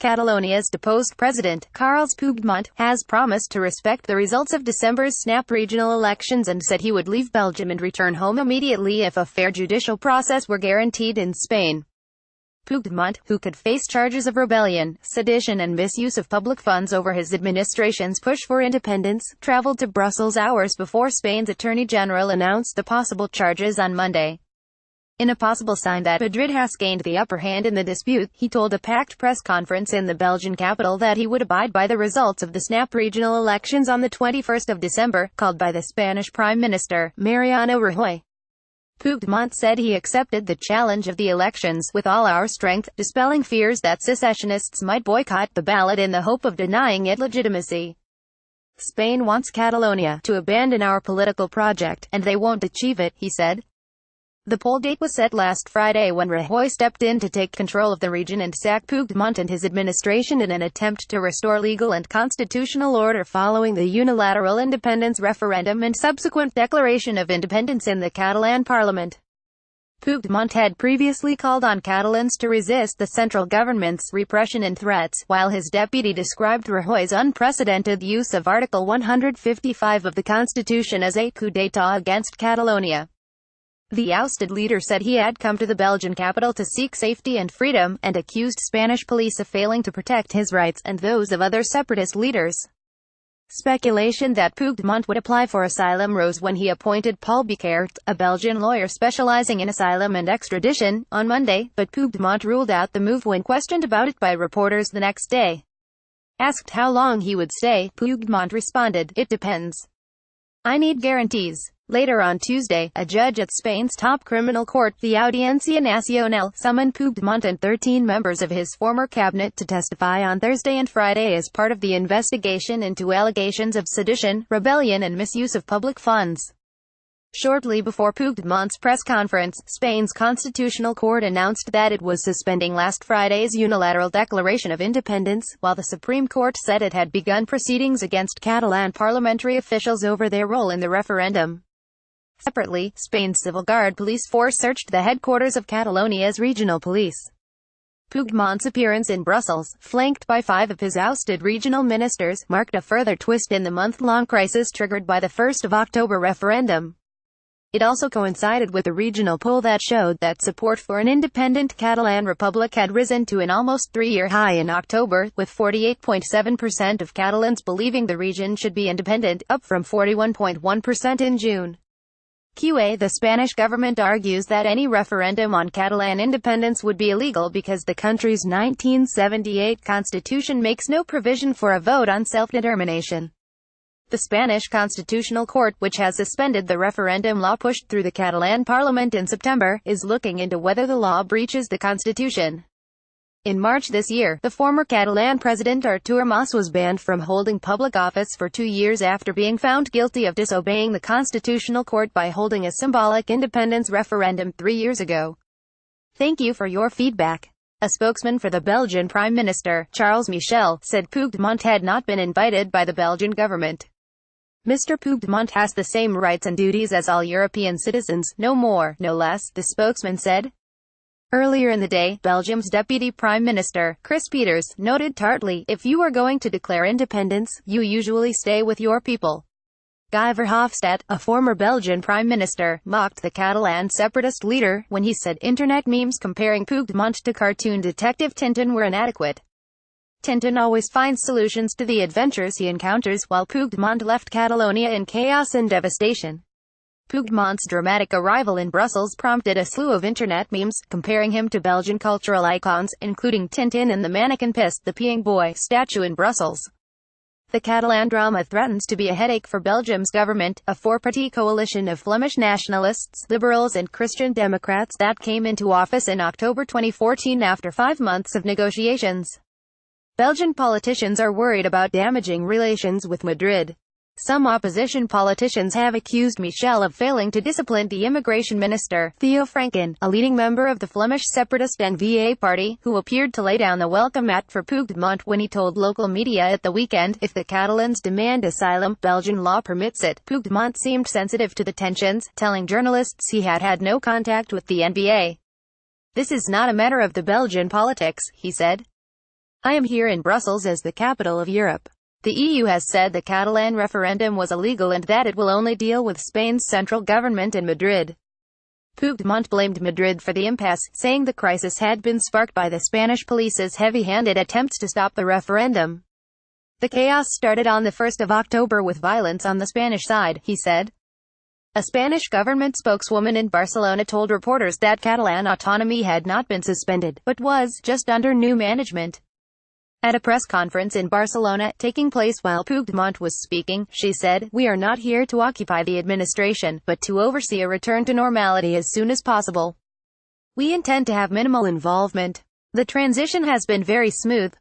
Catalonia's deposed president, Carles Puigdemont, has promised to respect the results of December's snap regional elections and said he would leave Belgium and return home immediately if a fair judicial process were guaranteed in Spain. Puigdemont, who could face charges of rebellion, sedition and misuse of public funds over his administration's push for independence, traveled to Brussels hours before Spain's Attorney General announced the possible charges on Monday. In a possible sign that Madrid has gained the upper hand in the dispute, he told a packed press conference in the Belgian capital that he would abide by the results of the snap regional elections on the 21st of December, called by the Spanish Prime Minister, Mariano Rajoy. Puigdemont said he accepted the challenge of the elections with all our strength, dispelling fears that secessionists might boycott the ballot in the hope of denying it legitimacy. Spain wants Catalonia to abandon our political project, and they won't achieve it, he said. The poll date was set last Friday when Rajoy stepped in to take control of the region and sack Puigdemont and his administration in an attempt to restore legal and constitutional order following the unilateral independence referendum and subsequent declaration of independence in the Catalan parliament. Puigdemont had previously called on Catalans to resist the central government's repression and threats, while his deputy described Rajoy's unprecedented use of Article 155 of the Constitution as a coup d'état against Catalonia. The ousted leader said he had come to the Belgian capital to seek safety and freedom, and accused Spanish police of failing to protect his rights and those of other separatist leaders. Speculation that Puigdemont would apply for asylum rose when he appointed Paul Bicart, a Belgian lawyer specializing in asylum and extradition, on Monday, but Puigdemont ruled out the move when questioned about it by reporters the next day. Asked how long he would stay, Puigdemont responded, "It depends. I need guarantees." Later on Tuesday, a judge at Spain's top criminal court, the Audiencia Nacional, summoned Puigdemont and 13 members of his former cabinet to testify on Thursday and Friday as part of the investigation into allegations of sedition, rebellion and misuse of public funds. Shortly before Puigdemont's press conference, Spain's Constitutional Court announced that it was suspending last Friday's unilateral declaration of independence, while the Supreme Court said it had begun proceedings against Catalan parliamentary officials over their role in the referendum. Separately, Spain's Civil Guard police force searched the headquarters of Catalonia's regional police. Puigdemont's appearance in Brussels, flanked by 5 of his ousted regional ministers, marked a further twist in the month-long crisis triggered by the 1st of October referendum. It also coincided with a regional poll that showed that support for an independent Catalan republic had risen to an almost 3-year high in October, with 48.7% of Catalans believing the region should be independent, up from 41.1% in June. The Spanish government argues that any referendum on Catalan independence would be illegal because the country's 1978 constitution makes no provision for a vote on self-determination. The Spanish Constitutional Court, which has suspended the referendum law pushed through the Catalan parliament in September, is looking into whether the law breaches the constitution. In March this year, the former Catalan president Artur Mas was banned from holding public office for 2 years after being found guilty of disobeying the Constitutional Court by holding a symbolic independence referendum 3 years ago. Thank you for your feedback. A spokesman for the Belgian Prime Minister, Charles Michel, said Puigdemont had not been invited by the Belgian government. Mr. Puigdemont has the same rights and duties as all European citizens, no more, no less, the spokesman said. Earlier in the day, Belgium's Deputy Prime Minister, Chris Peters, noted tartly, "If you are going to declare independence, you usually stay with your people." Guy Verhofstadt, a former Belgian Prime Minister, mocked the Catalan separatist leader when he said internet memes comparing Puigdemont to cartoon detective Tintin were inadequate. Tintin always finds solutions to the adventures he encounters, while Puigdemont left Catalonia in chaos and devastation. Puigdemont's dramatic arrival in Brussels prompted a slew of internet memes, comparing him to Belgian cultural icons, including Tintin and the mannequin Pist the Peeing Boy statue in Brussels. The Catalan drama threatens to be a headache for Belgium's government, a 4-party coalition of Flemish nationalists, liberals and Christian Democrats that came into office in October 2014 after 5 months of negotiations. Belgian politicians are worried about damaging relations with Madrid. Some opposition politicians have accused Michel of failing to discipline the immigration minister, Theo Franken, a leading member of the Flemish separatist N-VA party, who appeared to lay down the welcome mat for Puigdemont when he told local media at the weekend, "If the Catalans demand asylum, Belgian law permits it." Puigdemont seemed sensitive to the tensions, telling journalists he had had no contact with the N-VA. "This is not a matter of the Belgian politics," he said. I am here in Brussels as the capital of Europe. The EU has said the Catalan referendum was illegal and that it will only deal with Spain's central government in Madrid. Puigdemont blamed Madrid for the impasse, saying the crisis had been sparked by the Spanish police's heavy-handed attempts to stop the referendum. The chaos started on the 1st of October with violence on the Spanish side, he said. A Spanish government spokeswoman in Barcelona told reporters that Catalan autonomy had not been suspended, but was just under new management. At a press conference in Barcelona, taking place while Puigdemont was speaking, she said, "We are not here to occupy the administration, but to oversee a return to normality as soon as possible. We intend to have minimal involvement. The transition has been very smooth.